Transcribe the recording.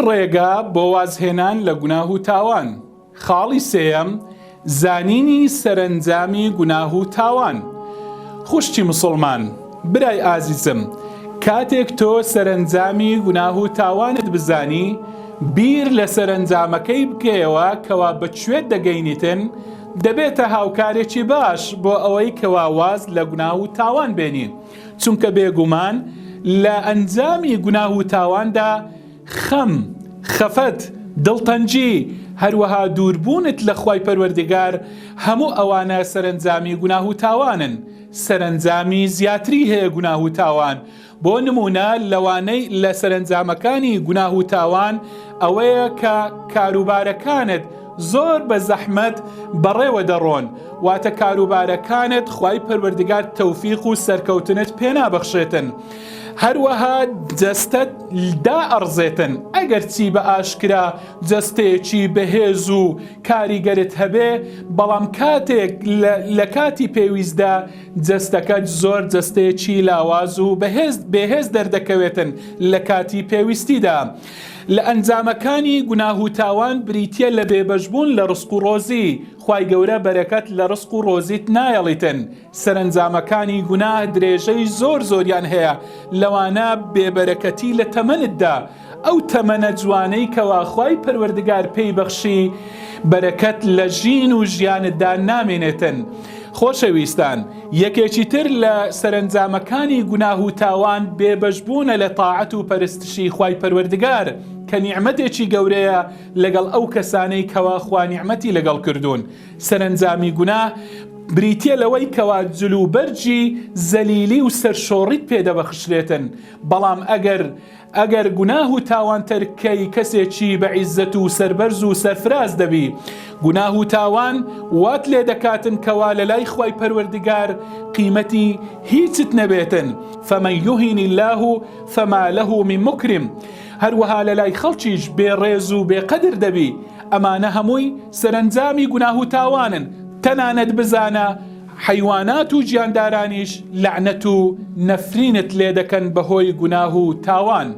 ڕێگا بۆ وازهێنان لە گوناه و تاوان. خاڵی سێیەم، زانینی سەرنجامی گوناه و تاوان. خوشتی مسلمان، برای ئازیزم، کاتێک تۆ سەرنجامی گوناه و تاوانت بزانی، بیر لە سەرنجامەکەی بکەیەوە کەوا بەکوێت دەگەینیتن، دەبێتە هاوکارێکی باش بۆ ئەوەی کەوا واز لە گوناه و تاوان بێنی، چونکە بێگومان لە ئەنجامی گوناه و تاواندا خەم، خەفەت، دڵتەنجی، هەروەها دووربوونت لە خوای پەروەردگار، هەموو ئەوانە سەرنجامی گوناه و تاوانن. سەرنجامی زیاتری هەیە گوناه و تاوان. بۆ نمونە لەوانەی لە سەرنجامەکانی گوناه و تاوان ئەوەیە کە کاروبارەکانت زۆر بە زەحمەت بەڕێوە دەڕۆن، واتە کاروبارەکانت خوای پەروەردگار تەوفیق و سەرکەوتنت پێنابەخشێتن. هەروەها جەستەت دائەڕزێتن. ئەگەر چی بە ئاشکرا جەستەیەکی بەهێز و کاریگەرت هەبێ، بەڵام کاتێک لە کاتی پێویستدا جەستەکەت زۆر جەستەیەکی لاواز و بەهێز دەردەکەوێتن لە کاتی پێویستیدا. لە ئەنجامەکانی گوناه و تاوان بریتیە لە بێبەشبوون لە ڕزق و ڕۆزی. خوای گەورە بەرەکەت لە ڕزق و ڕۆزیت نایەڵیتن. سەرنجامەکانی گوناه درێژەی زۆریان هەیە، لەوانە بێبەرەکەتی لە تەمەنتدا. ئەو تەمەنە جوانەی کەوا خوای پەروەردگار پێی بەخشی، بەرەکەت لە ژین و ژیانتدا نامێنێتن. خۆشەویستان، یەکێکی تر لە سەرنجامەکانی گوناه و تاوان بێبەشبوونە لە تاعەت و پەرستشی خوای پەروەردگار، کە نیعمەتێکی گەورەیە لەگەڵ ئەو کەسانەی کەوا خوا نیعمەتی لەگەڵ کردوون. سەرنجامی گوناه بریتیە لەوەی کەوا جلوبەرجی زەلیلی و سەرشۆڕیت پێدەبەخشرێتن. بەڵام ئەگەر گوناه و تاوان تەرکەی کەسێکی بە عیزەت و سەربەرز و سەرفراز دەبی، گوناه و تاوان وات لێ دەکاتن کەوا لە لای خوای پەروەردگار قیمەتی هیچت نەبێتن. فەمەن یوهین الله فما له من مکرم. هەروەها لە لای خەڵکیش بێڕێز و بێقەدر دەبی. ئەمانە هەمووی سەرنجامی گوناه و تاوانن. تەنانەت بزانە حیوانات و گیاندارانیش لعنەت و نەفرینت لێ دەکەن بەهۆی گوناه و تاوان.